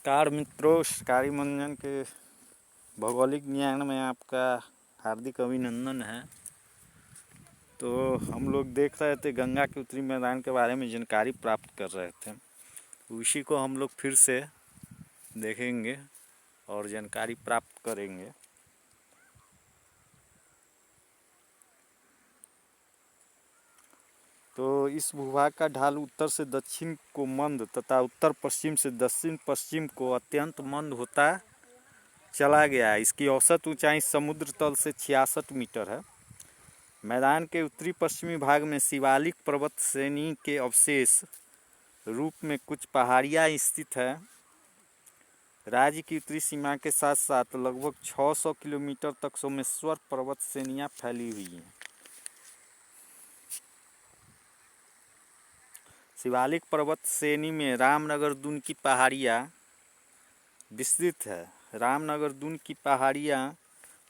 नमस्कार मित्रों, शिकारी मंजन के भौगोलिक ज्ञान में आपका हार्दिक अभिनंदन है। तो हम लोग देख रहे थे, गंगा के उत्तरी मैदान के बारे में जानकारी प्राप्त कर रहे थे। उसी को हम लोग फिर से देखेंगे और जानकारी प्राप्त करेंगे। तो इस भूभाग का ढाल उत्तर से दक्षिण को मंद तथा उत्तर पश्चिम से दक्षिण पश्चिम को अत्यंत मंद होता चला गया है। इसकी औसत ऊंचाई समुद्र तल से 66 मीटर है। मैदान के उत्तरी पश्चिमी भाग में शिवालिक पर्वत श्रेणी के अवशेष रूप में कुछ पहाड़ियाँ स्थित है। राज्य की उत्तरी सीमा के साथ साथ लगभग 600 किलोमीटर तक सोमेश्वर पर्वत श्रेणियाँ फैली हुई हैं। शिवालिक पर्वत श्रेणी में रामनगर दून की पहाड़ियाँ विस्तृत है। रामनगर दून की पहाड़ियाँ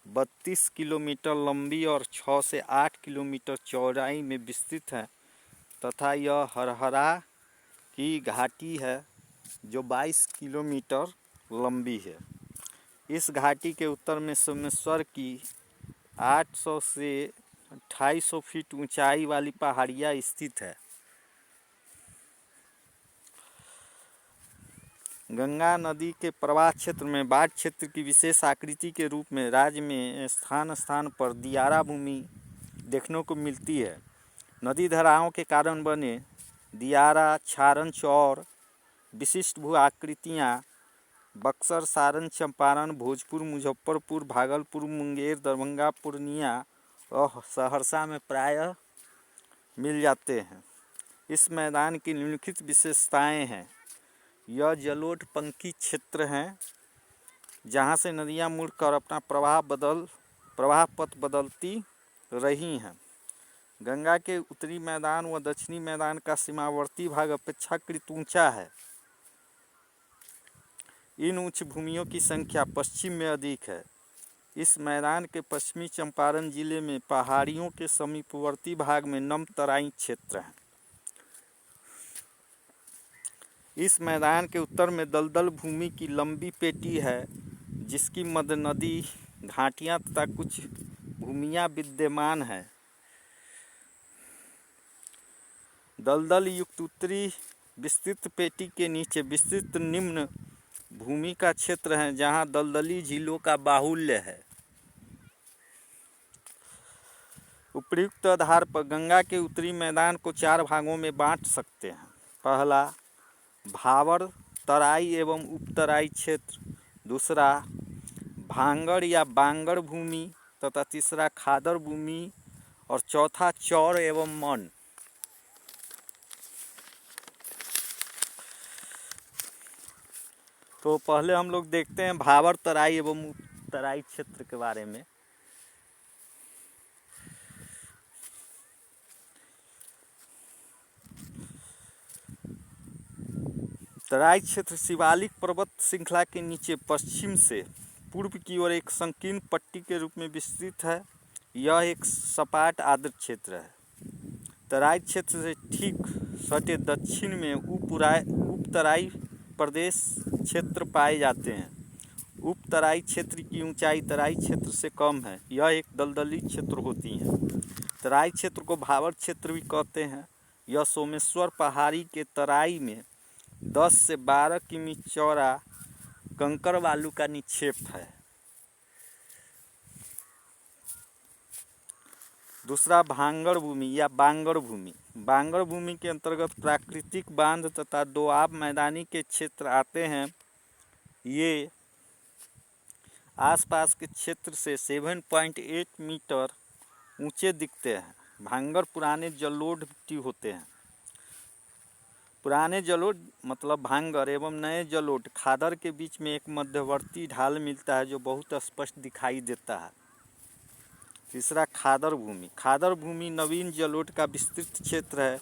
32 किलोमीटर लंबी और 6 से 8 किलोमीटर चौड़ाई में विस्तृत है तथा यह हरहरा की घाटी है जो 22 किलोमीटर लंबी है। इस घाटी के उत्तर में सोमेश्वर की 800 से 2800 फीट ऊंचाई वाली पहाड़ियाँ स्थित है। गंगा नदी के प्रवाह क्षेत्र में बाढ़ क्षेत्र की विशेष आकृति के रूप में राज्य में स्थान स्थान पर दियारा भूमि देखने को मिलती है। नदी धाराओं के कारण बने दियारा, छारण, चौर विशिष्ट भू आकृतियाँ बक्सर, सारण, चंपारण, भोजपुर, मुजफ्फरपुर, भागलपुर, मुंगेर, दरभंगा, पूर्णिया और सहरसा में प्रायः मिल जाते हैं। इस मैदान की निम्नलिखित विशेषताएं हैं। यह जलोढ़ पंकी क्षेत्र है जहाँ से नदियाँ मुड़कर अपना प्रवाह पथ बदलती रही हैं। गंगा के उत्तरी मैदान व दक्षिणी मैदान का सीमावर्ती भाग अपेक्षाकृत ऊंचा है। इन उच्च भूमियों की संख्या पश्चिम में अधिक है। इस मैदान के पश्चिमी चंपारण जिले में पहाड़ियों के समीपवर्ती भाग में नम तराई क्षेत्र है। इस मैदान के उत्तर में दलदल भूमि की लंबी पेटी है जिसकी मध्य नदी, घाटियाँ तथा कुछ भूमियाँ विद्यमान हैं। दलदल युक्त उत्तरी विस्तृत पेटी के नीचे विस्तृत निम्न भूमि का क्षेत्र है जहाँ दलदली झीलों का बाहुल्य है। उपयुक्त आधार पर गंगा के उत्तरी मैदान को 4 भागों में बांट सकते हैं। पहला, भावर तराई एवं उपतराई क्षेत्र। दूसरा, भांगड़ या बांगड़ भूमि तथा तीसरा, खादर भूमि और चौथा, चौर एवं मन। तो पहले हम लोग देखते हैं भावर तराई एवं उपतराई क्षेत्र के बारे में। तराई क्षेत्र शिवालिक पर्वत श्रृंखला के नीचे पश्चिम से पूर्व की ओर एक संकीर्ण पट्टी के रूप में विस्तृत है। यह एक सपाट आर्द्र क्षेत्र है। तराई क्षेत्र से ठीक सटे दक्षिण में उपतराई प्रदेश क्षेत्र पाए जाते हैं। उपतराई क्षेत्र की ऊंचाई तराई क्षेत्र से कम है। यह एक दलदली क्षेत्र होती है। तराई क्षेत्र को भावर क्षेत्र भी कहते हैं। यह सोमेश्वर पहाड़ी के तराई में 10 से 12 किमी चौड़ा कंकड़ बालू का निक्षेप है। दूसरा, भांगड़ भूमि या बांगड़ भूमि। बांगड़ भूमि के अंतर्गत प्राकृतिक बांध तथा दोआब मैदानी के क्षेत्र आते हैं। ये आसपास के क्षेत्र से 7.8 मीटर ऊंचे दिखते हैं। भांगड़ पुराने जलोढ़ मिट्टी होते हैं। पुराने जलोढ़ मतलब भांगर एवं नए जलोढ़ खादर के बीच में एक मध्यवर्ती ढाल मिलता है जो बहुत स्पष्ट दिखाई देता है। तीसरा, खादर भूमि। खादर भूमि नवीन जलोढ़ का विस्तृत क्षेत्र है।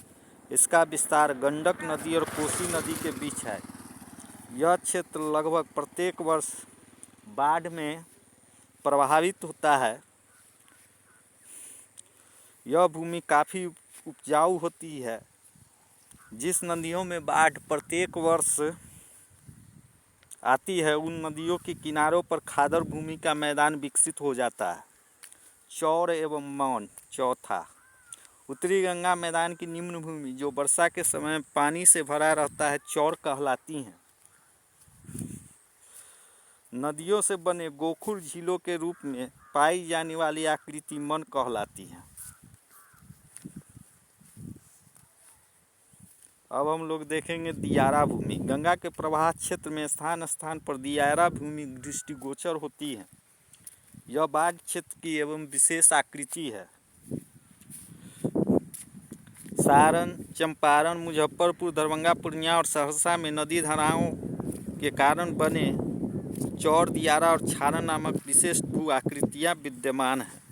इसका विस्तार गंडक नदी और कोसी नदी के बीच है। यह क्षेत्र लगभग प्रत्येक वर्ष बाढ़ में प्रभावित होता है। यह भूमि काफ़ी उपजाऊ होती है। जिस नदियों में बाढ़ प्रत्येक वर्ष आती है, उन नदियों के किनारों पर खादर भूमि का मैदान विकसित हो जाता है। चौर एवं मौन। चौथा, उत्तरी गंगा मैदान की निम्न भूमि जो वर्षा के समय पानी से भरा रहता है, चौर कहलाती हैं। नदियों से बने गोखुर झीलों के रूप में पाई जाने वाली आकृति मन कहलाती है। अब हम लोग देखेंगे दियारा भूमि। गंगा के प्रवाह क्षेत्र में स्थान स्थान पर दियारा भूमि दृष्टिगोचर होती है। यह बाढ़ क्षेत्र की एवं विशेष आकृति है। सारण, चंपारण, मुजफ्फरपुर, दरभंगा, पूर्णिया और सहरसा में नदी धाराओं के कारण बने चौर, दियारा और छारण नामक विशेष भू आकृतियाँ विद्यमान हैं।